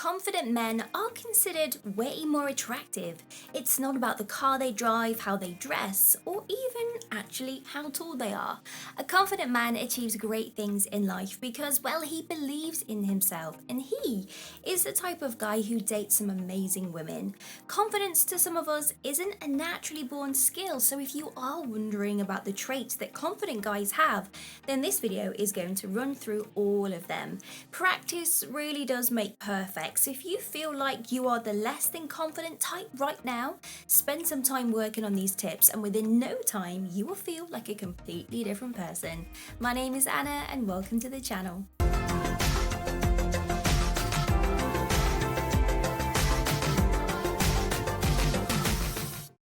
confident men are considered way more attractive. It's not about the car they drive, how they dress, or even actually how tall they are. A confident man achieves great things in life because, well, he believes in himself, and he is the type of guy who dates some amazing women. Confidence to some of us isn't a naturally born skill, so if you are wondering about the traits that confident guys have, then this video is going to run through all of them. Practice really does make perfect, so if you feel like you are the less than confident type right now, spend some time working on these tips and within no time you will feel like a completely different person. My name is Anna and welcome to the channel.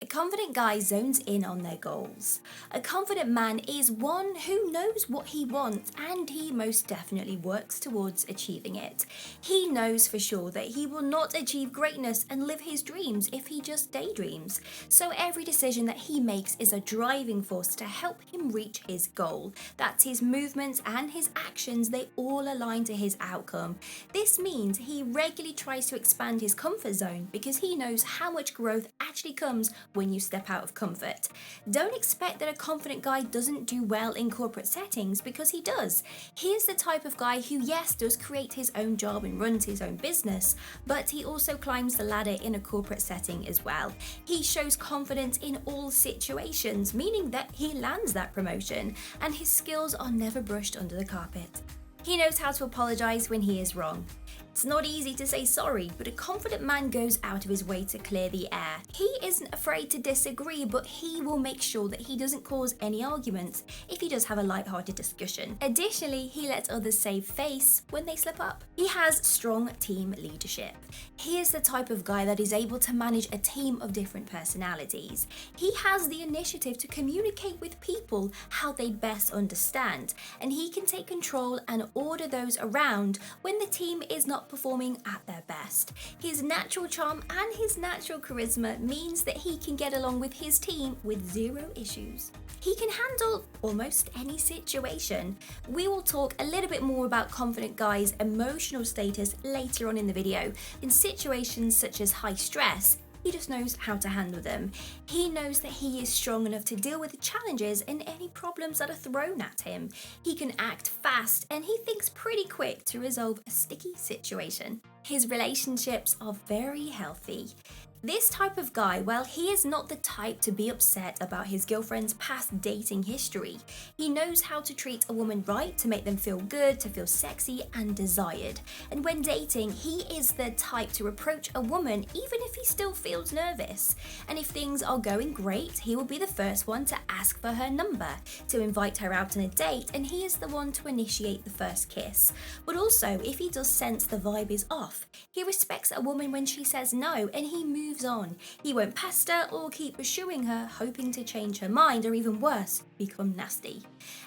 A confident guy zones in on their goals. A confident man is one who knows what he wants and he most definitely works towards achieving it. He knows for sure that he will not achieve greatness and live his dreams if he just daydreams. So every decision that he makes is a driving force to help him reach his goal. That's his movements and his actions, they all align to his outcome. This means he regularly tries to expand his comfort zone because he knows how much growth actually comes when you step out of comfort. Don't expect that a confident guy doesn't do well in corporate settings, because he does. He is the type of guy who, yes, does create his own job and runs his own business, but he also climbs the ladder in a corporate setting as well. He shows confidence in all situations, meaning that he lands that promotion and his skills are never brushed under the carpet. He knows how to apologise when he is wrong. It's not easy to say sorry, but a confident man goes out of his way to clear the air. He isn't afraid to disagree, but he will make sure that he doesn't cause any arguments if he does have a light-hearted discussion. Additionally, he lets others save face when they slip up. He has strong team leadership. He is the type of guy that is able to manage a team of different personalities. He has the initiative to communicate with people how they best understand, and he can take control and order those around when the team is not performing at their best. His natural charm and his natural charisma means that he can get along with his team with zero issues. He can handle almost any situation. We will talk a little bit more about confident guys' emotional status later on in the video. In situations such as high stress, he just knows how to handle them. He knows that he is strong enough to deal with the challenges and any problems that are thrown at him. He can act fast and he thinks pretty quick to resolve a sticky situation. His relationships are very healthy. This type of guy, well, he is not the type to be upset about his girlfriend's past dating history. He knows how to treat a woman right to make them feel good, to feel sexy and desired. And when dating, he is the type to approach a woman even if he still feels nervous. And if things are going great, he will be the first one to ask for her number, to invite her out on a date, and he is the one to initiate the first kiss. But also, if he does sense the vibe is off, he respects a woman when she says no and he moves on. He won't pester or keep pursuing her, hoping to change her mind or even worse, become nasty.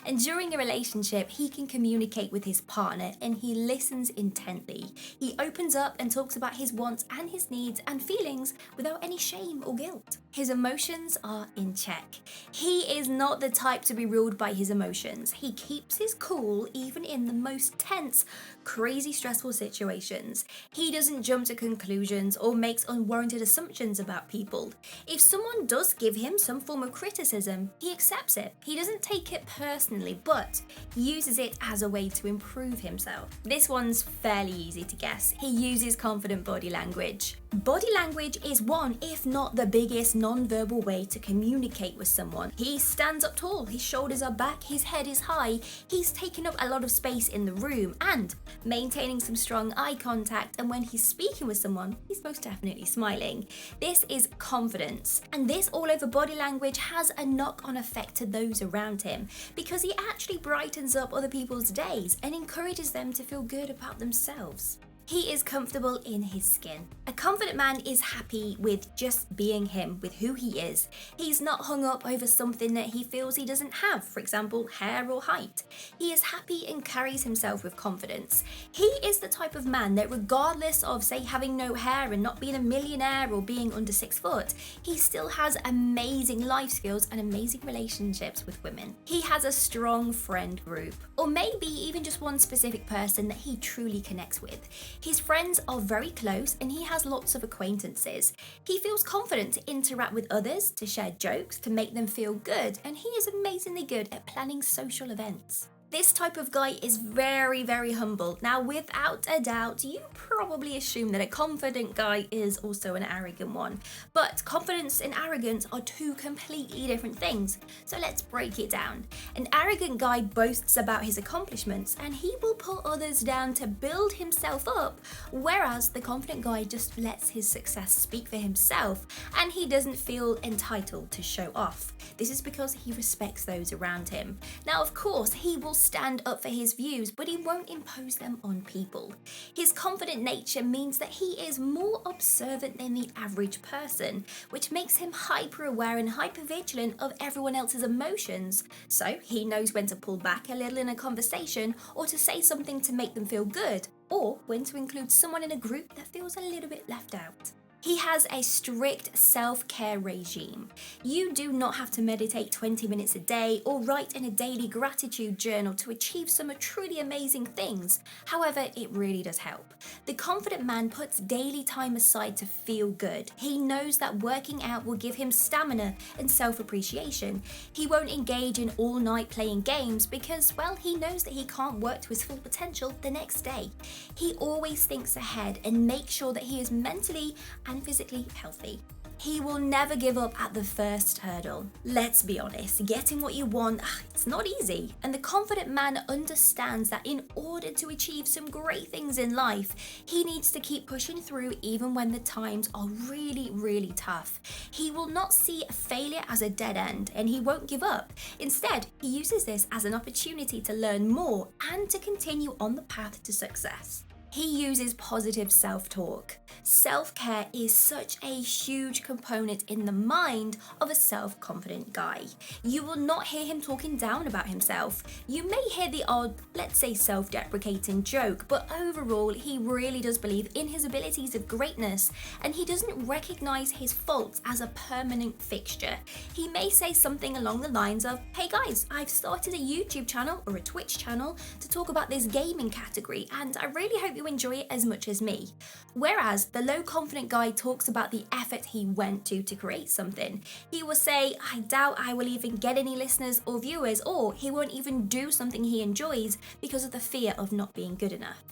And during a relationship, he can communicate with his partner and he listens intently. He opens up and talks about his wants and his needs and feelings without any shame or guilt. His emotions are in check. He is not the type to be ruled by his emotions. He keeps his cool even in the most tense, crazy stressful situations. He doesn't jump to conclusions or makes unwarranted assumptions about people. If someone does give him some form of criticism, he accepts it. He doesn't take it personally, but uses it as a way to improve himself. This one's fairly easy to guess. He uses confident body language. Body language is one, if not the biggest non-verbal way to communicate with someone. He stands up tall, his shoulders are back, his head is high, he's taking up a lot of space in the room and maintaining some strong eye contact, and when he's speaking with someone, he's most definitely smiling. This is confidence, and this all over body language has a knock-on effect to those around him because he actually brightens up other people's days and encourages them to feel good about themselves. He is comfortable in his skin. A confident man is happy with just being him, with who he is. He's not hung up over something that he feels he doesn't have, for example, hair or height. He is happy and carries himself with confidence. He is the type of man that regardless of, say, having no hair and not being a millionaire or being under 6 foot, he still has amazing life skills and amazing relationships with women. He has a strong friend group, or maybe even just one specific person that he truly connects with. His friends are very close and he has lots of acquaintances. He feels confident to interact with others, to share jokes, to make them feel good, and he is amazingly good at planning social events. This type of guy is very, very humble. Now, without a doubt, you probably assume that a confident guy is also an arrogant one. But confidence and arrogance are two completely different things. So let's break it down. An arrogant guy boasts about his accomplishments and he will put others down to build himself up, whereas the confident guy just lets his success speak for himself and he doesn't feel entitled to show off. This is because he respects those around him. Now, of course, he will stand up for his views, but he won't impose them on people. His confident nature means that he is more observant than the average person, which makes him hyper aware and hyper vigilant of everyone else's emotions. So he knows when to pull back a little in a conversation, or to say something to make them feel good, or when to include someone in a group that feels a little bit left out. He has a strict self-care regime. You do not have to meditate 20 minutes a day or write in a daily gratitude journal to achieve some truly amazing things. However, it really does help. The confident man puts daily time aside to feel good. He knows that working out will give him stamina and self-appreciation. He won't engage in all-night playing games because, well, he knows that he can't work to his full potential the next day. He always thinks ahead and makes sure that he is mentally and physically healthy. He will never give up at the first hurdle. Let's be honest, getting what you want, it's not easy. And the confident man understands that in order to achieve some great things in life, he needs to keep pushing through even when the times are really, really tough. He will not see failure as a dead end and he won't give up. Instead, he uses this as an opportunity to learn more and to continue on the path to success. He uses positive self-talk. Self-care is such a huge component in the mind of a self-confident guy. You will not hear him talking down about himself. You may hear the odd, let's say, self-deprecating joke, but overall, he really does believe in his abilities of greatness, and he doesn't recognize his faults as a permanent fixture. He may say something along the lines of, "Hey guys, I've started a YouTube channel or a Twitch channel to talk about this gaming category, and I really hope you enjoy it as much as me." Whereas the low confident guy talks about the effort he went to create something. He will say, "I doubt I will even get any listeners or viewers," or he won't even do something he enjoys because of the fear of not being good enough.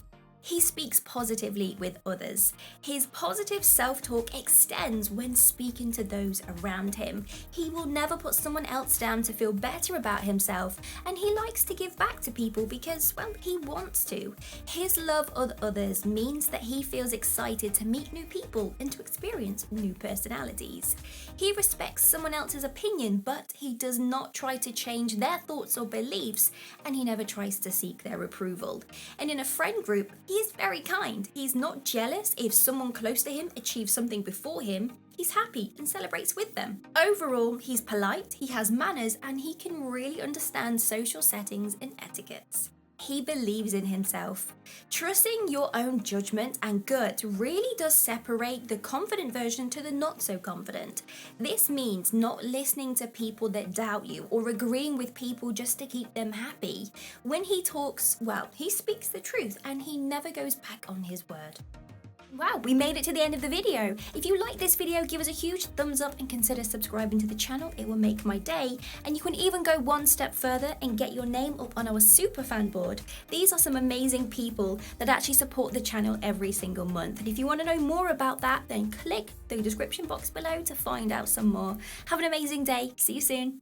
He speaks positively with others. His positive self-talk extends when speaking to those around him. He will never put someone else down to feel better about himself, and he likes to give back to people because, well, he wants to. His love of others means that he feels excited to meet new people and to experience new personalities. He respects someone else's opinion, but he does not try to change their thoughts or beliefs, and he never tries to seek their approval. And in a friend group, he is very kind. He's not jealous if someone close to him achieves something before him. He's happy and celebrates with them. Overall, he's polite, he has manners, and he can really understand social settings and etiquettes. He believes in himself. Trusting your own judgment and gut really does separate the confident version to the not so confident. This means not listening to people that doubt you or agreeing with people just to keep them happy. When he talks, well, he speaks the truth and he never goes back on his word. Wow, we made it to the end of the video. If you like this video, give us a huge thumbs up and consider subscribing to the channel. It will make my day. And you can even go one step further and get your name up on our super fan board. These are some amazing people that actually support the channel every single month. And if you want to know more about that, then click the description box below to find out some more. Have an amazing day. See you soon.